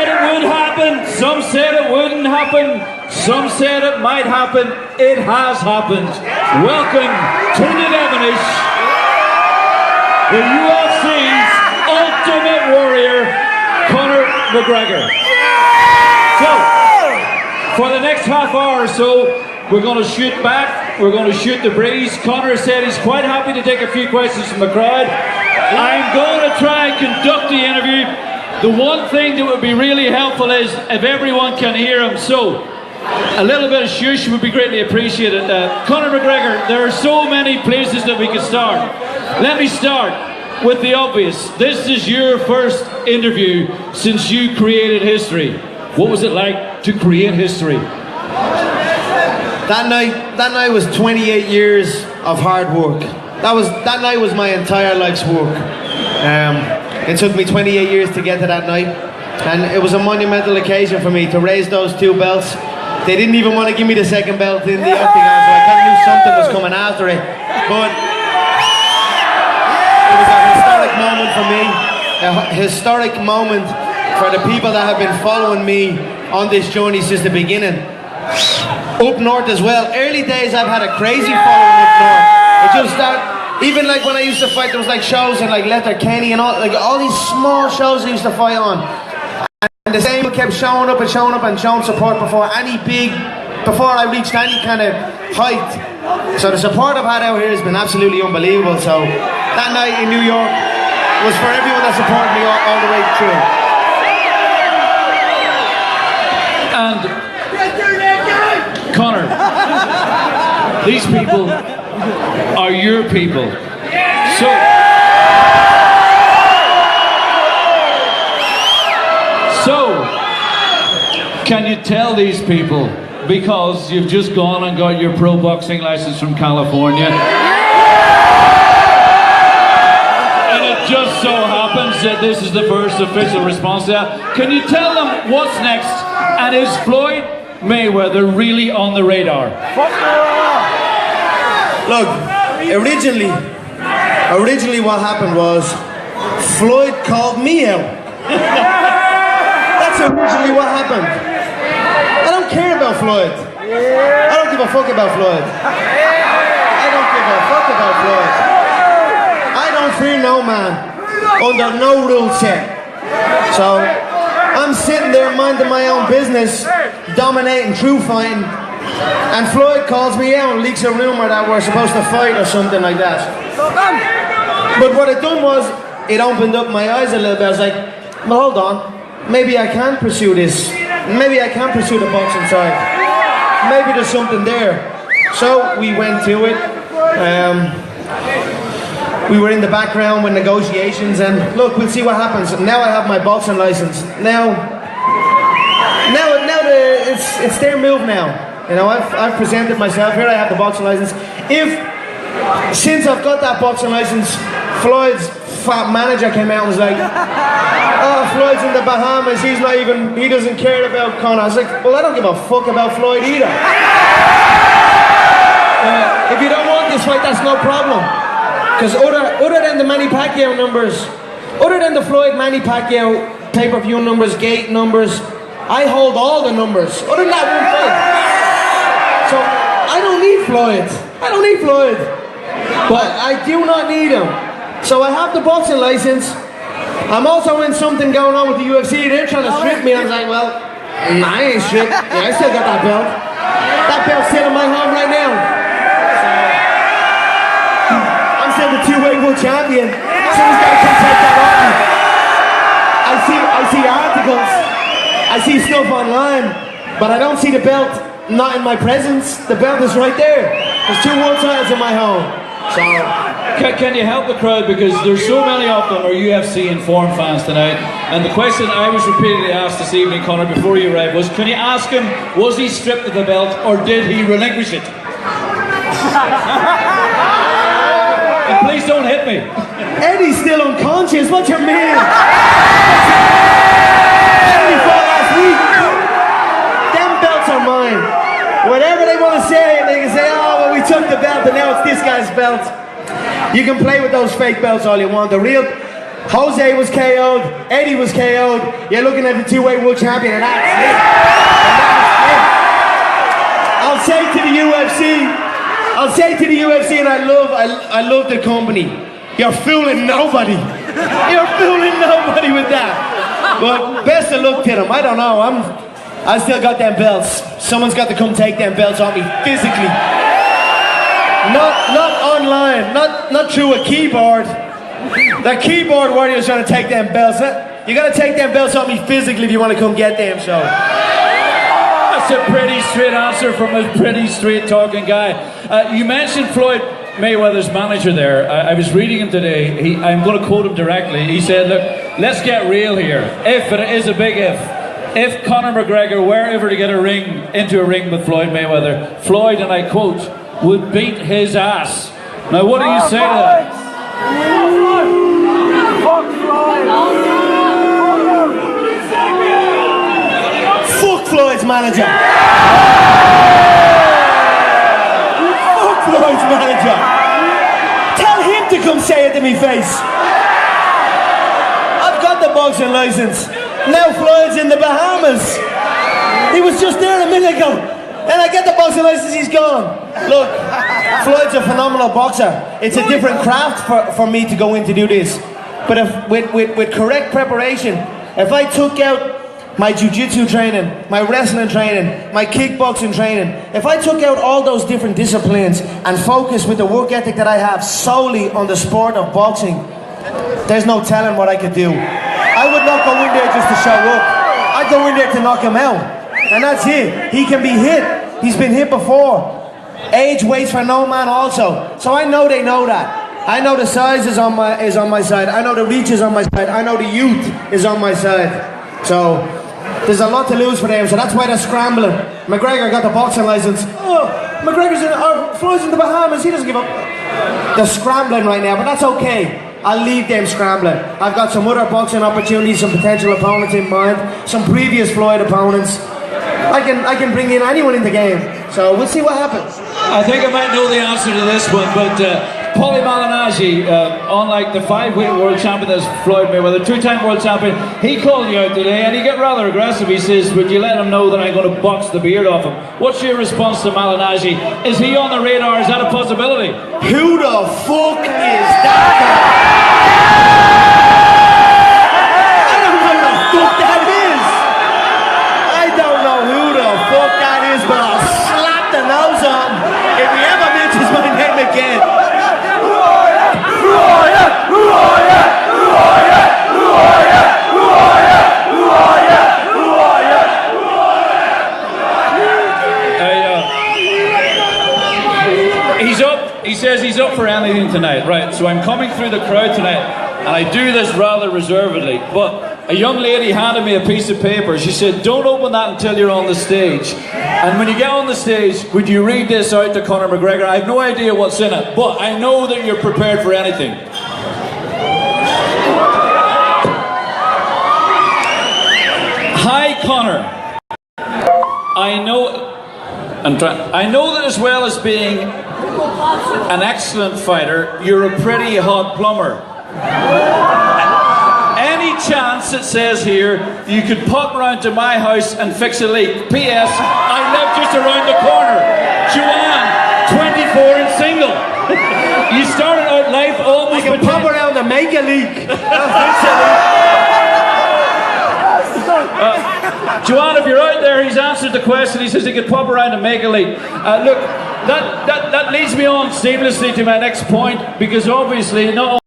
said it would happen, some said it wouldn't happen, some said it might happen. It has happened. Welcome to the Devonish, the UFC's Ultimate Warrior, Conor McGregor. So, for the next half hour or so, we're going to shoot back, we're going to shoot the breeze. Conor said he's quite happy to take a few questions from the crowd. I'm going to try and conduct the interview. The one thing that would be really helpful is if everyone can hear him. So, a little bit of shush would be greatly appreciated. Conor McGregor, there are so many places that we could start. Let me start with the obvious. This is your first interview since you created history. What was it like to create history? That night was 28 years of hard work. That night was my entire life's work. It took me 28 years to get to that night, and it was a monumental occasion for me to raise those two belts. They didn't even want to give me the second belt in the octagon, so I kind of knew something was coming after it. But it was a historic moment for me, a historic moment for the people that have been following me on this journey since the beginning. Up north as well. Early days I've had a crazy following up north. It just even like when I used to fight, there was like shows in like Letterkenny and all these small shows I used to fight on. And the same kept showing up and showing support before I reached any kind of height. So the support I've had out here has been absolutely unbelievable. So that night in New York was for everyone that supported me all the way through. And Conor, these people are your people. So, can you tell these people, because you've just gone and got your pro boxing license from California, and it just so happens that this is the first official response to that, can you tell them what's next, and is Floyd Mayweather really on the radar? Look, originally what happened was Floyd called me out. That's originally what happened. I don't care about Floyd. I don't give a fuck about Floyd. I don't give a fuck about Floyd. I don't fear no man under no rule set. So I'm sitting there minding my own business, dominating true fighting, and Floyd calls me out and leaks a rumor that we're supposed to fight or something like that. But what it done was, it opened up my eyes a little bit. I was like, well, hold on, maybe I can pursue this. Maybe I can pursue the boxing side. Maybe there's something there. So we went to it. We were in the background with negotiations, and look, we'll see what happens. Now I have my boxing license. Now it's their move now. You know, I've presented myself. Here I have the boxing license. Since I've got that boxing license, Floyd's fat manager came out and was like, oh, Floyd's in the Bahamas, he doesn't care about Conor. I was like, well, I don't give a fuck about Floyd either. If you don't want this fight, that's no problem. Because other than the Manny Pacquiao numbers, other than the Floyd Manny Pacquiao pay-per-view numbers, gate numbers, I hold all the numbers. Other than that one fight. So I don't need Floyd. But I do not need him. So I have the boxing license. I'm also in something going on with the UFC. They're trying to strip me. I was like, well, I ain't stripped. Yeah, I still got that belt. That belt's still in my home right now. I'm still the two-weight world champion. Someone's got to come take that off me. I see articles. I see stuff online. But I don't see the belt not in my presence. The belt is right there. There's 2 world titles in my home. So, can you help the crowd, because there's so many of them are UFC informed fans tonight, and the question I was repeatedly asked this evening, Conor, before you arrived was, can you ask him, was he stripped of the belt or did he relinquish it? And please don't hit me. Eddie's still unconscious, what you mean? Eddie fought last week. Them belts are mine. Whatever they want to say, they can say, oh, well, we took the belt and now it's this guy's belt. You can play with those fake belts all you want. The real Jose was KO'd, Eddie was KO'd. You're looking at the two-weight world champion, and that's it. I'll say to the UFC, and I love the company. You're fooling nobody. You're fooling nobody with that. But best of luck to them. I don't know. I still got them belts. Someone's got to come take them belts off me physically. Not online. Not through a keyboard. The keyboard warrior's trying to take them belts. You got to take them belts off me physically if you want to come get them. So. That's a pretty straight answer from a pretty straight talking guy. You mentioned Floyd Mayweather's manager there. I was reading him today. I'm going to quote him directly. He said, look, let's get real here. If, and it is a big if Conor McGregor were ever to get into a ring with Floyd Mayweather, Floyd, and I quote, would beat his ass. Now what do you say to that? Fuck Floyd's manager. Fuck Floyd's manager. Tell him to come say it to me face. I've got the boxing license. Now Floyd's in the Bahamas. He was just there a minute ago. And I get the boxing license, he's gone. Look, Floyd's a phenomenal boxer. It's a different craft for me to go in to do this. But if, with correct preparation, if I took out my jiu-jitsu training, my wrestling training, my kickboxing training, if I took out all those different disciplines and focused with the work ethic that I have solely on the sport of boxing, there's no telling what I could do. I would not go in there just to show up. I'd go in there to knock him out. And that's it. He can be hit. He's been hit before. Age waits for no man also. So I know they know that. I know the size is on my side. I know the reach is on my side. I know the youth is on my side. So there's a lot to lose for them. So that's why they're scrambling. McGregor got the boxing license. Oh, Floyd's in the Bahamas. He doesn't give up. They're scrambling right now, but that's okay. I'll leave them scrambling. I've got some other boxing opportunities, some potential opponents in mind, some previous Floyd opponents. I can bring in anyone in the game. So we'll see what happens. I think I might know the answer to this one, but Paulie Malignaggi, unlike the 5-weight world champion that's Floyd Mayweather, 2-time world champion, he called you out today and he got rather aggressive. He says, would you let him know that I'm going to box the beard off him? What's your response to Malignaggi? Is he on the radar? Is that a possibility? Who the fuck is that guy? I don't know who the fuck that is. I don't know who the fuck that is, but I'll slap the nose on if he ever mentions my name again. He says he's up for anything tonight, right? So I'm coming through the crowd tonight, and I do this rather reservedly, but a young lady handed me a piece of paper. She said, don't open that until you're on the stage. And when you get on the stage, would you read this out to Conor McGregor? I have no idea what's in it, but I know that you're prepared for anything. Hi, Conor. I know that as well as being an excellent fighter, you're a pretty hot plumber. Any chance, it says here, you could pop round to my house and fix a leak? P.S. I live just around the corner. Joanne, 24 and single. You started out life almost... I can pop around and make a leak. Joanne, if you're out there, he's answered the question. He says he could pop around and make a leak. Look, that leads me on seamlessly to my next point, because obviously not